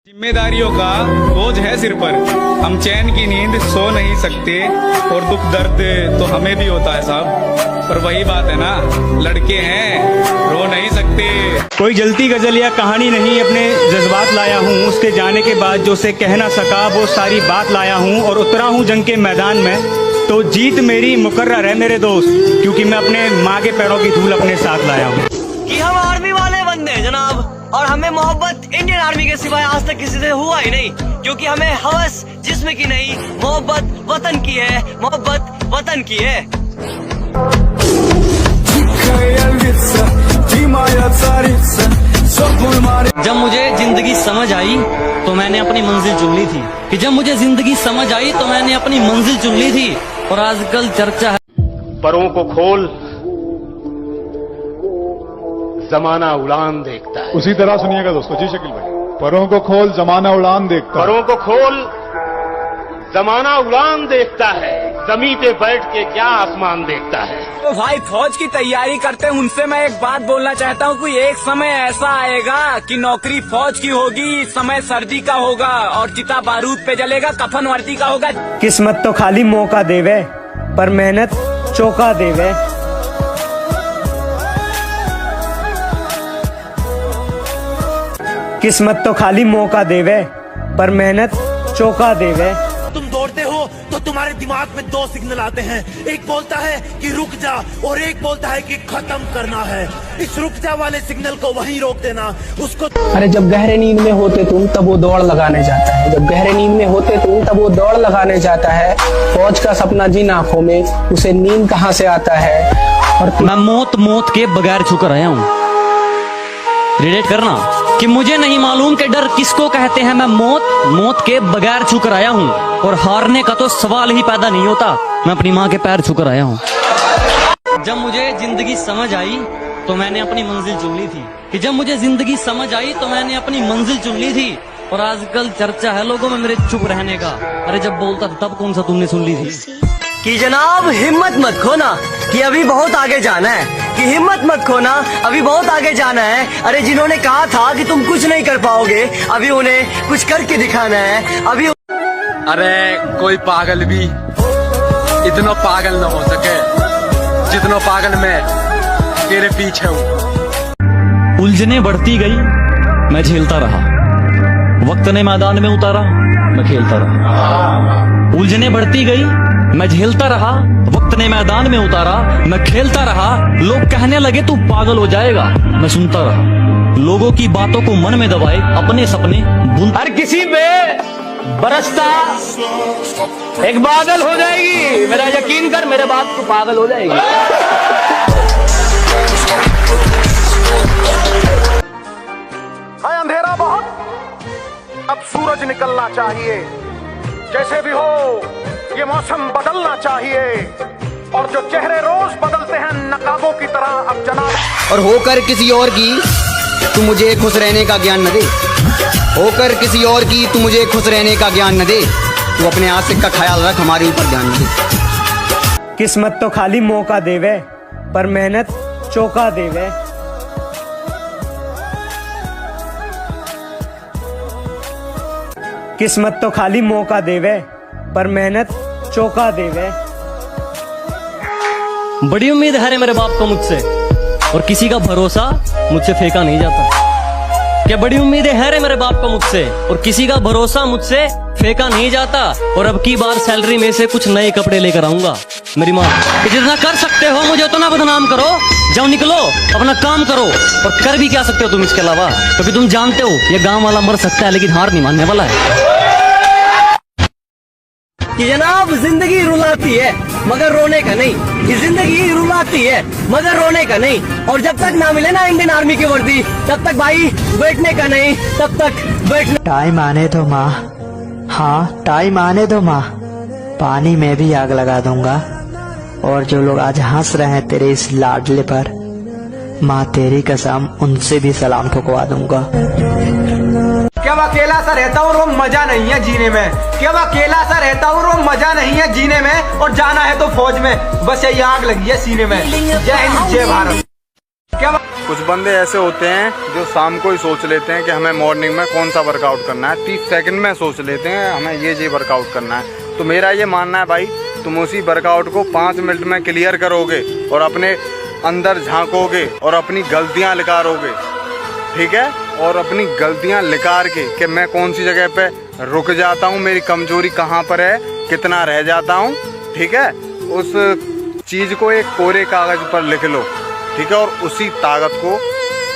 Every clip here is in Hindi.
जिम्मेदारियों का बोझ है सिर पर, हम चैन की नींद सो नहीं सकते और दुख दर्द तो हमें भी होता है साहब, पर वही बात है ना, लड़के हैं रो नहीं सकते। कोई जलती गजल या कहानी नहीं, अपने जज्बात लाया हूँ। उसके जाने के बाद जो से कह ना सका वो सारी बात लाया हूँ। और उतरा हूँ जंग के मैदान में तो जीत मेरी मुकर्रर है मेरे दोस्त, क्योंकि मैं अपने माँ के पैरों की धूल अपने साथ लाया हूँ। कि हम आर्मी वाले बंदे हैं जनाब, और हमें मोहब्बत इंडियन आर्मी के सिवाय आज तक किसी से हुआ ही नहीं, क्योंकि हमें हवस जिस्म की नहीं, मोहब्बत वतन की है, मोहब्बत वतन की है। जब मुझे जिंदगी समझ आई तो मैंने अपनी मंजिल चुन ली थी, कि जब मुझे जिंदगी समझ आई तो मैंने अपनी मंजिल चुन ली थी। और आजकल चर्चा है परों को खोल, जमाना उड़ान देखता है। उसी तरह सुनिएगा दोस्तों। जी शकील भाई, परों को खोल जमाना उड़ान देखता है। परों को खोल, जमाना उड़ान देखता है, जमीन पे बैठ के क्या आसमान देखता है। तो भाई फौज की तैयारी करते हैं, उनसे मैं एक बात बोलना चाहता हूँ कि एक समय ऐसा आएगा कि नौकरी फौज की होगी, समय सर्दी का होगा और चिता बारूद पे जलेगा, कफन वर्दी का होगा। किस्मत तो खाली मौका देवे पर मेहनत चौका देवे। किस्मत तो खाली मौका देवे पर मेहनत चौका देवे। तुम दौड़ते हो तो तुम्हारे दिमाग में दो सिग्नल आते हैं, एक बोलता है कि रुक जा और एक बोलता है कि खत्म करना है। इस रुक जा वाले सिग्नल को वहीं रोक देना, उसको। अरे जब गहरे नींद में होते तुम तब वो दौड़ लगाने जाता है, जब गहरे नींद में होते तुम तब वो दौड़ लगाने जाता है। फौज का सपना जिन आंखों में, उसे नींद कहाँ से आता है। और मैं मौत के बगैर छुकर आया हूँ। रिलेट करना कि मुझे नहीं मालूम कि डर किसको कहते हैं। मैं मौत के बगैर छूकर आया हूँ, और हारने का तो सवाल ही पैदा नहीं होता। मैं अपनी माँ के पैर छूकर आया हूँ। जब मुझे जिंदगी समझ आई तो मैंने अपनी मंजिल चुन ली थी, कि जब मुझे जिंदगी समझ आई तो मैंने अपनी मंजिल चुन ली थी। और आजकल चर्चा है लोगों में मेरे चुप रहने का। अरे जब बोलता था तब कौन सा तुमने सुन ली थी। कि जनाब हिम्मत मत खोना, कि अभी बहुत आगे जाना है, कि हिम्मत मत खोना, अभी बहुत आगे जाना है। अरे जिन्होंने कहा था कि तुम कुछ नहीं कर पाओगे, अभी उन्हें कुछ करके दिखाना है। अभी अरे कोई पागल भी इतना पागल न हो सके जितना पागल मैं तेरे पीछे हूँ। उलझने बढ़ती गई, मैं झेलता रहा। वक्त ने मैदान में उतारा, मैं खेलता रहा। उलझने बढ़ती गई, मैं झेलता रहा। वक्त ने मैदान में उतारा, मैं खेलता रहा। लोग कहने लगे तू पागल हो जाएगा, मैं सुनता रहा। लोगों की बातों को मन में दबाए अपने सपने बुन। हर किसी पे बरसता एक बादल हो जाएगी, मेरा यकीन कर, मेरे बात को पागल हो जाएगी। है अंधेरा बहुत, अब सूरज निकलना चाहिए। जैसे भी हो ये मौसम बदलना चाहिए, और जो चेहरे रोज बदलते हैं नकाबों की तरह, अब जनाब। और होकर किसी और की तू मुझे खुश रहने का ज्ञान न दे, होकर किसी और की तू मुझे खुश रहने का ज्ञान न दे। तू अपने आशिक का ख्याल रख, हमारे ऊपर ध्यान न दे। किस्मत तो खाली मौका देवे पर मेहनत चौका देवे। किस्मत तो खाली मौका देवे पर मेहनत चौका देवे। बड़ी उम्मीद है रे मेरे बाप को मुझसे, और किसी का भरोसा मुझसे फेंका नहीं जाता। क्या बड़ी उम्मीदें है रे मेरे बाप को मुझसे, और किसी का भरोसा मुझसे फेंका नहीं जाता। और अब की बार सैलरी में से कुछ नए कपड़े लेकर आऊंगा। मेरी माँ कि जितना कर सकते हो मुझे उतना बदनाम करो, जाओ निकलो अपना काम करो। और कर भी क्या सकते हो तुम इसके अलावा, क्योंकि तुम जानते हो ये गांव वाला मर सकता है लेकिन हार नहीं मानने वाला है। कि जनाब जिंदगी रुलाती है मगर रोने का नहीं, कि जिंदगी रुलाती है मगर रोने का नहीं। और जब तक ना मिले ना इंडियन आर्मी की वर्दी, तब तक भाई बैठने का नहीं, तब तक बैठने। टाइम आने दो माँ, हाँ टाइम आने दो माँ, पानी में भी आग लगा दूंगा। और जो लोग आज हंस रहे हैं तेरे इस लाडले पर, माँ तेरी कसम उनसे भी सलाम ठुकवा दूंगा। क्या मैं अकेला सा रहता हूँ और वो मजा नहीं है जीने में, क्या मैं अकेला सा रहता हूँ और वो मजा नहीं है जीने में। और जाना है तो फौज में, बस यही आग लगी है सीने में। जय हिंद जय भारत। क्या कुछ बंदे ऐसे होते हैं जो शाम को ही सोच लेते हैं कि हमें मॉर्निंग में कौन सा वर्कआउट करना है, 30 सेकंड में सोच लेते हैं हमें ये वर्कआउट करना है। तो मेरा ये मानना है भाई, तुम उसी वर्कआउट को 5 मिनट में क्लियर करोगे और अपने अंदर झांकोगे और अपनी गलतियां निकारोगे, ठीक है, और अपनी गलतियां निकार के कि मैं कौन सी जगह पे रुक जाता हूँ, मेरी कमजोरी कहाँ पर है, कितना रह जाता हूँ, ठीक है, उस चीज़ को एक कोरे कागज पर लिख लो, ठीक है, और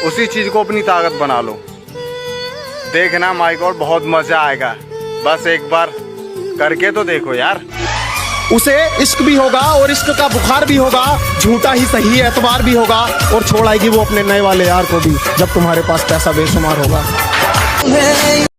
उसी चीज़ को अपनी ताकत बना लो। देखना माय गॉड बहुत मज़ा आएगा, बस एक बार करके तो देखो यार। उसे इश्क भी होगा और इश्क का बुखार भी होगा, झूठा ही सही एतबार भी होगा, और छोड़ आएगी वो अपने नए वाले यार को भी जब तुम्हारे पास पैसा बेशुमार होगा।